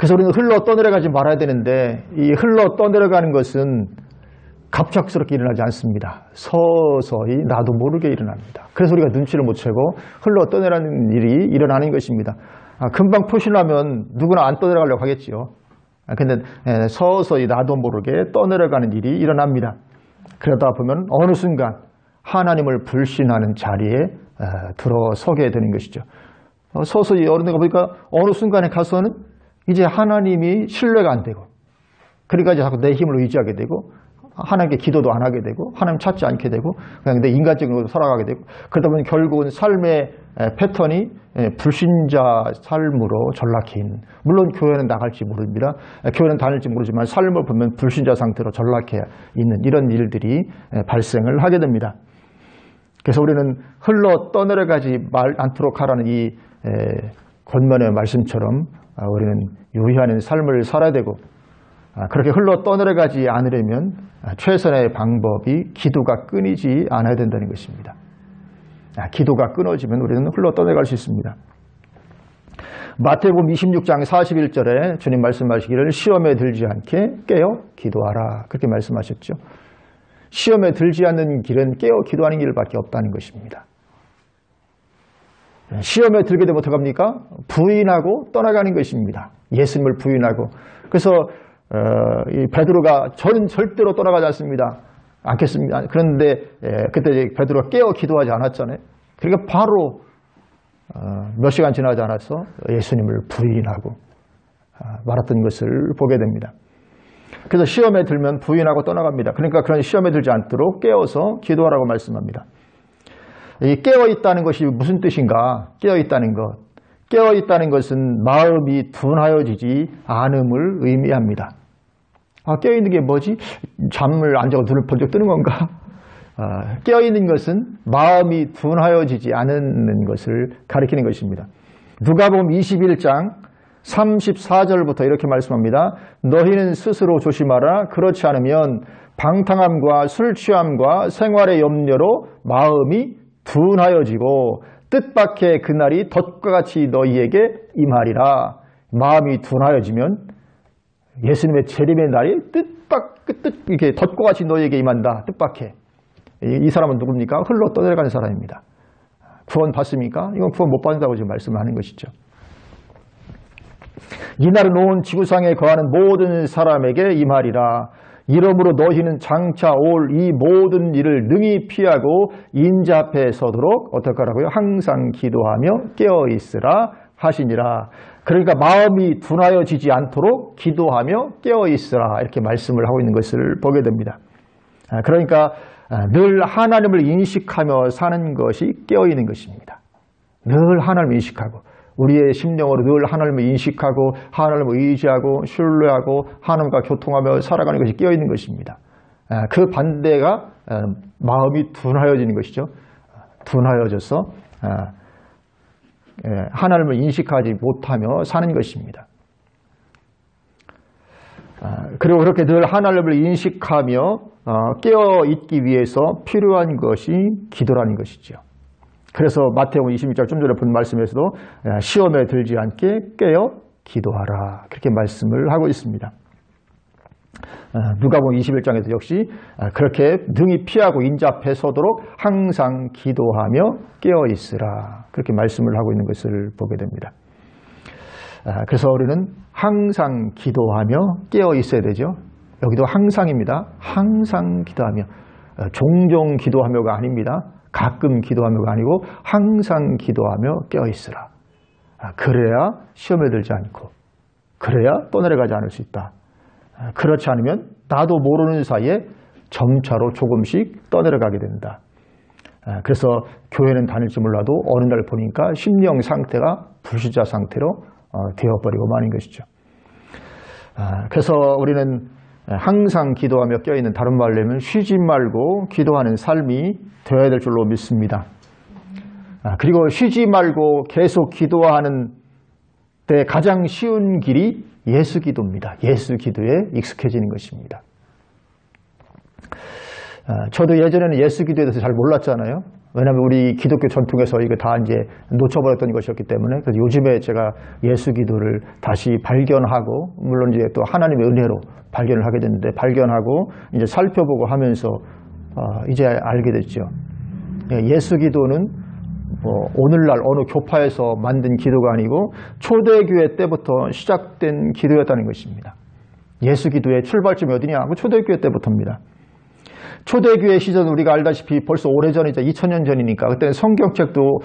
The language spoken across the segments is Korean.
그래서 우리는 흘러 떠내려가지 말아야 되는데 이 흘러 떠내려가는 것은 갑작스럽게 일어나지 않습니다. 서서히 나도 모르게 일어납니다. 그래서 우리가 눈치를 못 채고 흘러 떠내려가는 일이 일어나는 것입니다. 금방 표시나면 누구나 안 떠내려가려고 하겠지요. 근데 서서히 나도 모르게 떠내려가는 일이 일어납니다. 그러다 보면 어느 순간 하나님을 불신하는 자리에 들어서게 되는 것이죠. 서서히 어른애가 보니까 어느 순간에 가서는 이제 하나님이 신뢰가 안 되고, 그러니까 이제 자꾸 내 힘을 의지하게 되고, 하나님께 기도도 안 하게 되고, 하나님 찾지 않게 되고, 그냥 내 인간적으로 살아가게 되고, 그러다 보니 결국은 삶의 패턴이 불신자 삶으로 전락해 있는, 물론 교회는 나갈지 모릅니다. 교회는 다닐지 모르지만 삶을 보면 불신자 상태로 전락해 있는 이런 일들이 발생을 하게 됩니다. 그래서 우리는 흘러 떠내려가지 않도록 하라는 이 권면의 말씀처럼 우리는 유의하는 삶을 살아야 되고, 그렇게 흘러 떠내려가지 않으려면 최선의 방법이 기도가 끊이지 않아야 된다는 것입니다. 기도가 끊어지면 우리는 흘러 떠내려갈 수 있습니다. 마태복음 26장 41절에 주님 말씀하시기를 시험에 들지 않게 깨어 기도하라, 그렇게 말씀하셨죠. 시험에 들지 않는 길은 깨어 기도하는 길밖에 없다는 것입니다. 시험에 들게 되면 어떻게 합니까? 부인하고 떠나가는 것입니다. 예수님을 부인하고. 그래서 이 베드로가 저는 절대로 떠나가지 않습니다. 않겠습니다. 그런데 그때 베드로가 깨어 기도하지 않았잖아요. 그러니까 바로 몇 시간 지나지 않아서 예수님을 부인하고 말았던 것을 보게 됩니다. 그래서 시험에 들면 부인하고 떠나갑니다. 그러니까 그런 시험에 들지 않도록 깨어서 기도하라고 말씀합니다. 이 깨어있다는 것이 무슨 뜻인가? 깨어있다는 것. 깨어있다는 것은 마음이 둔하여지지 않음을 의미합니다. 깨어있는 게 뭐지? 잠을 안 자고 눈을 번쩍 뜨는 건가? 깨어있는 것은 마음이 둔하여지지 않는 것을 가리키는 것입니다. 누가복음 21장 34절부터 이렇게 말씀합니다. 너희는 스스로 조심하라. 그렇지 않으면 방탕함과 술 취함과 생활의 염려로 마음이 둔하여지고 뜻밖의 그날이 덫과 같이 너희에게 임하리라. 마음이 둔하여지면 예수님의 재림의 날이 이렇게 덫과 같이 너희에게 임한다. 뜻밖의. 이 사람은 누굽니까? 흘러 떠내려가는 사람입니다. 구원 받습니까? 이건 구원 못 받는다고 지금 말씀하는 것이죠. 이날은 온 지구상에 거하는 모든 사람에게 임하리라. 이러므로 너희는 장차 올 이 모든 일을 능히 피하고 인자 앞에 서도록 어떻게 하라고요? 항상 기도하며 깨어있으라 하시니라. 그러니까 마음이 둔하여지지 않도록 기도하며 깨어있으라, 이렇게 말씀을 하고 있는 것을 보게 됩니다. 그러니까 늘 하나님을 인식하며 사는 것이 깨어있는 것입니다. 늘 하나님을 인식하고 우리의 심령으로 늘 하나님을 인식하고 하나님을 의지하고 신뢰하고 하나님과 교통하며 살아가는 것이 깨어있는 것입니다. 그 반대가 마음이 둔하여지는 것이죠. 둔하여져서 하나님을 인식하지 못하며 사는 것입니다. 그리고 그렇게 늘 하나님을 인식하며 깨어있기 위해서 필요한 것이 기도라는 것이죠. 그래서 마태복음 26장 좀 전에 본 말씀에서도 시험에 들지 않게 깨어 기도하라, 그렇게 말씀을 하고 있습니다. 누가복음 21장에도 역시 그렇게 능히 피하고 인자 앞에 서도록 항상 기도하며 깨어 있으라, 그렇게 말씀을 하고 있는 것을 보게 됩니다. 그래서 우리는 항상 기도하며 깨어 있어야 되죠. 여기도 항상입니다. 항상 기도하며, 종종 기도하며가 아닙니다. 가끔 기도하며가 아니고 항상 기도하며 깨어 있으라. 그래야 시험에 들지 않고, 그래야 떠내려가지 않을 수 있다. 그렇지 않으면 나도 모르는 사이에 점차로 조금씩 떠내려가게 된다. 그래서 교회는 다닐지 몰라도 어느 날 보니까 심령 상태가 불신자 상태로 되어버리고 마는 것이죠. 그래서 우리는 항상 기도하며 껴있는, 다른 말로 하면 쉬지 말고 기도하는 삶이 되어야 될 줄로 믿습니다. 그리고 쉬지 말고 계속 기도하는 때 가장 쉬운 길이 예수 기도입니다. 예수 기도에 익숙해지는 것입니다. 저도 예전에는 예수 기도에 대해서 잘 몰랐잖아요. 왜냐하면 우리 기독교 전통에서 이거 다 이제 놓쳐버렸던 것이었기 때문에. 그래서 요즘에 제가 예수 기도를 다시 발견하고, 물론 이제 또 하나님의 은혜로 발견을 하게 됐는데, 발견하고 이제 살펴보고 하면서 이제 알게 됐죠. 예수 기도는 오늘날 어느 교파에서 만든 기도가 아니고 초대교회 때부터 시작된 기도였다는 것입니다. 예수 기도의 출발점이 어디냐? 초대교회 때부터입니다. 초대교회 시절은 우리가 알다시피 벌써 오래전이죠. 2000년 전이니까. 그때는 성경책도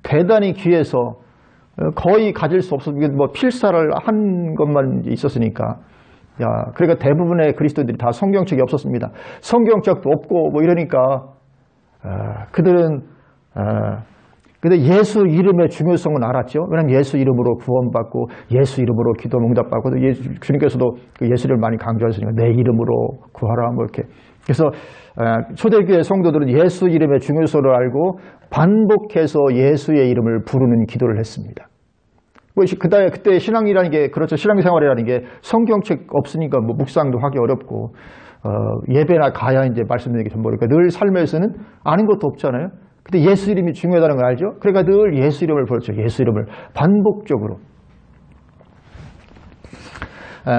대단히 귀해서 거의 가질 수 없었고, 뭐 필사를 한 것만 있었으니까. 그러니까 대부분의 그리스도인들이 다 성경책이 없었습니다. 성경책도 없고 뭐 이러니까 그들은 근데 예수 이름의 중요성은 알았죠. 왜냐하면 예수 이름으로 구원받고 예수 이름으로 기도 응답받고, 주님께서도 그 예수 이름을 많이 강조하시니까 내 이름으로 구하라 뭐 이렇게. 그래서 초대교회 성도들은 예수 이름의 중요성을 알고 반복해서 예수의 이름을 부르는 기도를 했습니다. 그때 신앙이라는 게, 그렇죠. 신앙생활이라는 게 성경책 없으니까 뭐 묵상도 하기 어렵고, 예배나 가야 이제 말씀드리는 게 전부니까 늘 삶에서는 아는 것도 없잖아요. 근데 예수 이름이 중요하다는 걸 알죠. 그러니까 늘 예수 이름을 부르죠. 예수 이름을 반복적으로.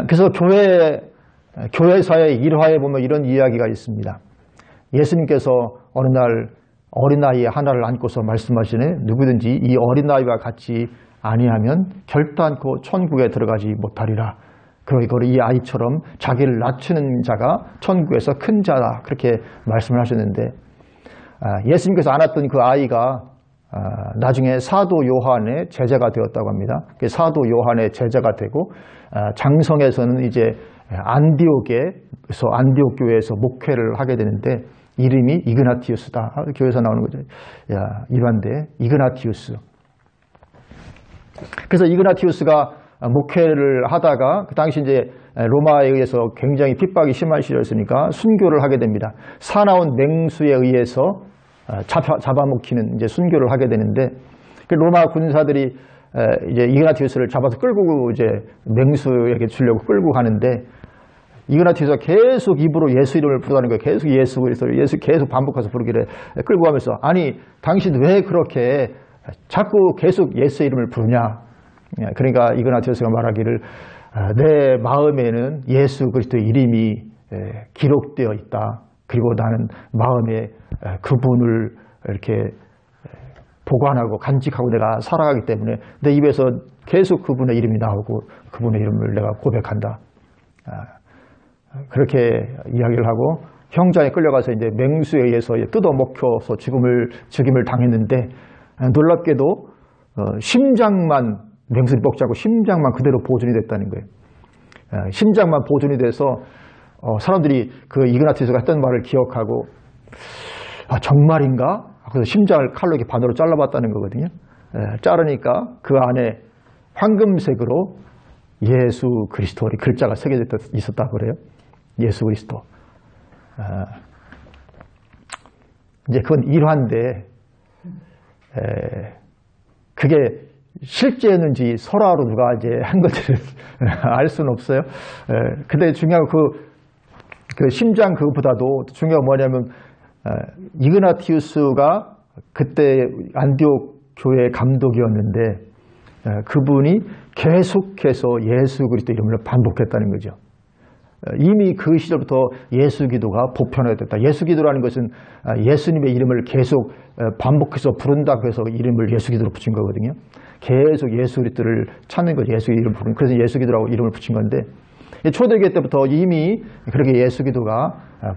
그래서 교회사의 일화에 보면 이런 이야기가 있습니다. 예수님께서 어느 날 어린아이 하나를 안고서 말씀하시네. 누구든지 이 어린아이와 같이 아니하면 결단코 천국에 들어가지 못하리라. 그러므로 이 아이처럼 자기를 낮추는 자가 천국에서 큰 자다. 그렇게 말씀을 하셨는데, 예수님께서 안았던 그 아이가 나중에 사도 요한의 제자가 되었다고 합니다. 사도 요한의 제자가 되고, 장성에서는 이제 안디옥에서 안디옥 교회에서 목회를 하게 되는데, 이름이 이그나티우스다. 교회에서 나오는 거죠. 일환데 이그나티우스. 그래서 이그나티우스가 목회를 하다가 그 당시 이제 로마에 의해서 굉장히 핍박이 심한 시절이었으니까 순교를 하게 됩니다. 사나운 맹수에 의해서 잡아먹히는 이제 순교를 하게 되는데, 그 로마 군사들이 이제 이그나티우스를 잡아서 끌고 이제 맹수에게 주려고 끌고 가는데, 이그나티우스가 계속 입으로 예수 이름을 부르다는 거예요. 계속 예수 그리스도, 예수 계속 반복해서 부르기를 끌고 가면서, 아니 당신 왜 그렇게 자꾸 계속 예수 이름을 부르냐. 그러니까 이그나티우스가 말하기를, 내 마음에는 예수 그리스도의 이름이 기록되어 있다. 그리고 나는 마음에 그분을 이렇게 보관하고 간직하고 내가 살아가기 때문에 내 입에서 계속 그분의 이름이 나오고 그분의 이름을 내가 고백한다. 그렇게 이야기를 하고 형장에 끌려가서 이제 맹수에 의해서 뜯어먹혀서 죽임을 당했는데, 놀랍게도 심장만, 맹수를 먹지 않고 심장만 그대로 보존이 됐다는 거예요. 심장만 보존이 돼서 사람들이 그 이그나티우스가 했던 말을 기억하고, 정말인가? 그래서 심장을 칼로 이렇게 반으로 잘라봤다는 거거든요. 자르니까 그 안에 황금색으로 예수 그리스도 글자가 새겨져 있었다 그래요. 예수 그리스도. 이제 그건 일화인데, 그게 실제였는지 설화로 누가 이제 한 건지를 알 수는 없어요. 근데 중요한 그 심장 그것보다도 중요한 뭐냐면, 이그나티우스가 그때 안디옥 교회 감독이었는데, 그분이 계속해서 예수 그리스도 이름을 반복했다는 거죠. 이미 그 시절부터 예수 기도가 보편화됐다. 예수 기도라는 것은 예수님의 이름을 계속 반복해서 부른다고 해서 이름을 예수 기도로 붙인 거거든요. 계속 예수 그리스도를 찾는 거죠. 예수 이름을 부르는. 그래서 예수 기도라고 이름을 붙인 건데, 초대교회 때부터 이미 그렇게 예수 기도가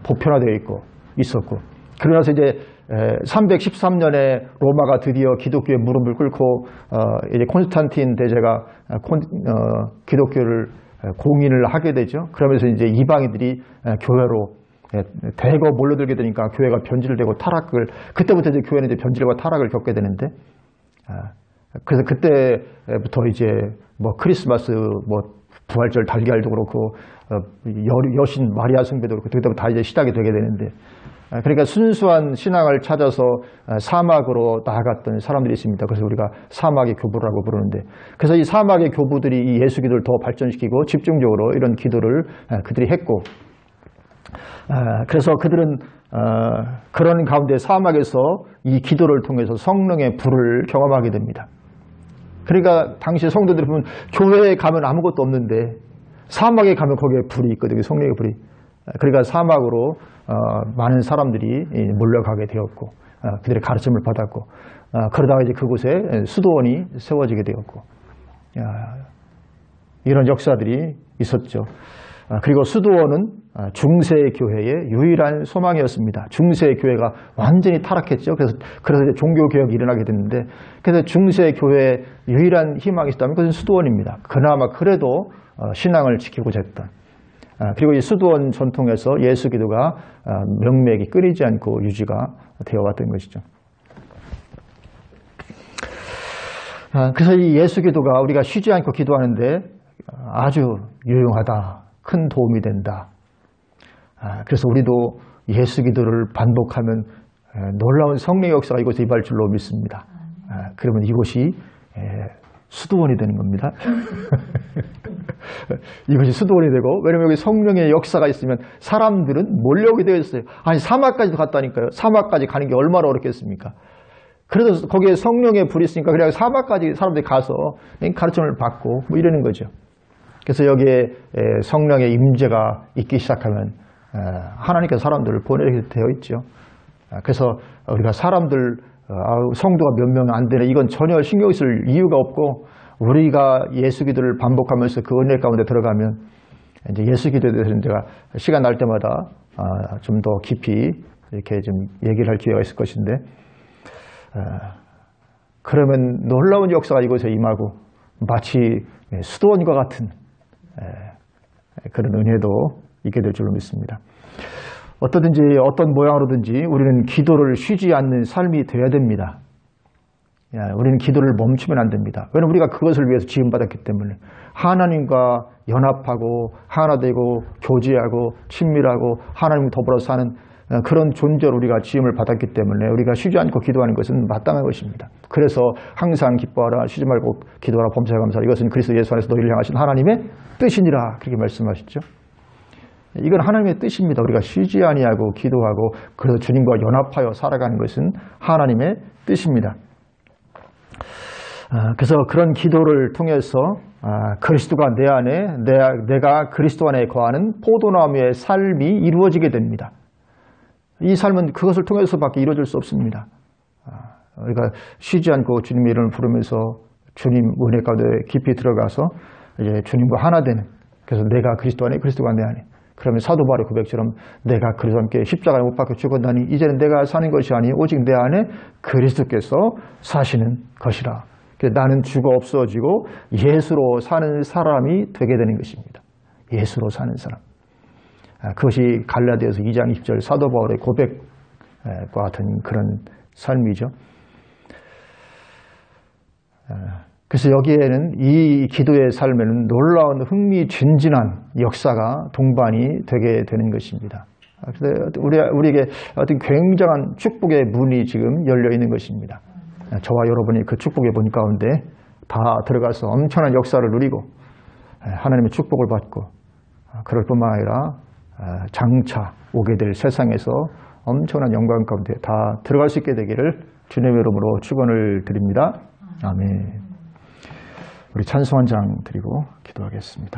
보편화되어 있었고, 그러고 나서 이제 313년에 로마가 드디어 기독교의 무릎을 꿇고 이제 콘스탄틴 대제가 기독교를 공인을 하게 되죠. 그러면서 이제 이방인들이 교회로 대거 몰려들게 되니까 교회가 변질되고 그때부터 이제 교회는 이제 변질과 타락을 겪게 되는데, 그래서 그때부터 이제 뭐 크리스마스, 뭐 부활절 달걀도 그렇고 여신 마리아 숭배도 그렇고 그때부터 다 이제 시작이 되게 되는데, 그러니까 순수한 신앙을 찾아서 사막으로 나아갔던 사람들이 있습니다. 그래서 우리가 사막의 교부라고 부르는데, 그래서 이 사막의 교부들이 이 예수 기도를 더 발전시키고 집중적으로 이런 기도를 그들이 했고, 그래서 그들은 그런 가운데 사막에서 이 기도를 통해서 성령의 불을 경험하게 됩니다. 그러니까 당시 성도들이 보면 교회에 가면 아무것도 없는데 사막에 가면 거기에 불이 있거든요. 성령의 불이. 그러니까 사막으로 많은 사람들이 몰려가게 되었고 그들의 가르침을 받았고 그러다가 이제 그곳에 수도원이 세워지게 되었고 이런 역사들이 있었죠. 그리고 수도원은 중세교회의 유일한 소망이었습니다. 중세교회가 완전히 타락했죠. 그래서 이제 종교개혁이 일어나게 됐는데, 그래서 중세교회의 유일한 희망이 있었다면 그것은 수도원입니다. 그나마 그래도 신앙을 지키고자 했던. 그리고 이 수도원 전통에서 예수 기도가 명맥이 끊이지 않고 유지가 되어 왔던 것이죠. 그래서 이 예수 기도가 우리가 쉬지 않고 기도하는데 아주 유용하다. 큰 도움이 된다. 그래서 우리도 예수 기도를 반복하면 놀라운 성령의 역사가 이곳에 임할 줄로 믿습니다. 그러면 이곳이 수도원이 되는 겁니다. 이것이 수도원이 되고, 왜냐하면 여기 성령의 역사가 있으면 사람들은 몰려오게 되어 있어요. 아니 사막까지도 갔다니까요. 사막까지 가는 게 얼마나 어렵겠습니까? 그래서 거기에 성령의 불이 있으니까 그냥 사막까지 사람들이 가서 가르침을 받고 뭐 이러는 거죠. 그래서 여기에 성령의 임재가 있기 시작하면 하나님께서 사람들을 보내게 되어 있죠. 그래서 우리가 사람들 성도가 몇 명 안 되네, 이건 전혀 신경 쓸 이유가 없고, 우리가 예수 기도를 반복하면서 그 은혜 가운데 들어가면 이제 예수 기도에 대해서는 제가 시간 날 때마다 좀 더 깊이 이렇게 좀 얘기를 할 기회가 있을 것인데, 그러면 놀라운 역사가 이곳에 임하고 마치 수도원과 같은 그런 은혜도 있게 될 줄로 믿습니다. 어떠든지 어떤 모양으로든지 우리는 기도를 쉬지 않는 삶이 되어야 됩니다. 우리는 기도를 멈추면 안 됩니다. 왜냐하면 우리가 그것을 위해서 지음받았기 때문에 하나님과 연합하고 하나 되고 교제하고 친밀하고 하나님과 더불어 사는 그런 존재로 우리가 지음을 받았기 때문에 우리가 쉬지 않고 기도하는 것은 마땅한 것입니다. 그래서 항상 기뻐하라, 쉬지 말고 기도하라, 범사에 감사하라, 이것은 그리스도 예수 안에서 너희를 향하신 하나님의 뜻이니라, 그렇게 말씀하셨죠. 이건 하나님의 뜻입니다. 우리가 쉬지 아니하고 기도하고 그래서 주님과 연합하여 살아가는 것은 하나님의 뜻입니다. 그래서 그런 기도를 통해서 그리스도가 내 안에, 내가 그리스도 안에 거하는 포도나무의 삶이 이루어지게 됩니다. 이 삶은 그것을 통해서밖에 이루어질 수 없습니다. 우리가 쉬지 않고 주님의 이름을 부르면서 주님 은혜 가운데 깊이 들어가서 이제 주님과 하나 되는, 그래서 내가 그리스도 안에, 그리스도가 내 안에. 그러면 사도 바울의 고백처럼 내가 그리스도와 함께 십자가에 못 박혀 죽었나니 이제는 내가 사는 것이 아니 오직 내 안에 그리스도께서 사시는 것이라. 나는 죽어 없어지고 예수로 사는 사람이 되게 되는 것입니다. 예수로 사는 사람. 그것이 갈라디아서 2장 20절 사도 바울의 고백과 같은 그런 삶이죠. 그래서 여기에는 이 기도의 삶에는 놀라운 흥미진진한 역사가 동반이 되게 되는 것입니다. 그래서 우리에게 어떤 굉장한 축복의 문이 지금 열려 있는 것입니다. 저와 여러분이 그 축복의 문 가운데 다 들어가서 엄청난 역사를 누리고 하나님의 축복을 받고, 그럴 뿐만 아니라 장차 오게 될 세상에서 엄청난 영광 가운데 다 들어갈 수 있게 되기를 주님의 이름으로 축원을 드립니다. 아멘. 우리 찬송 한 장 드리고 기도하겠습니다.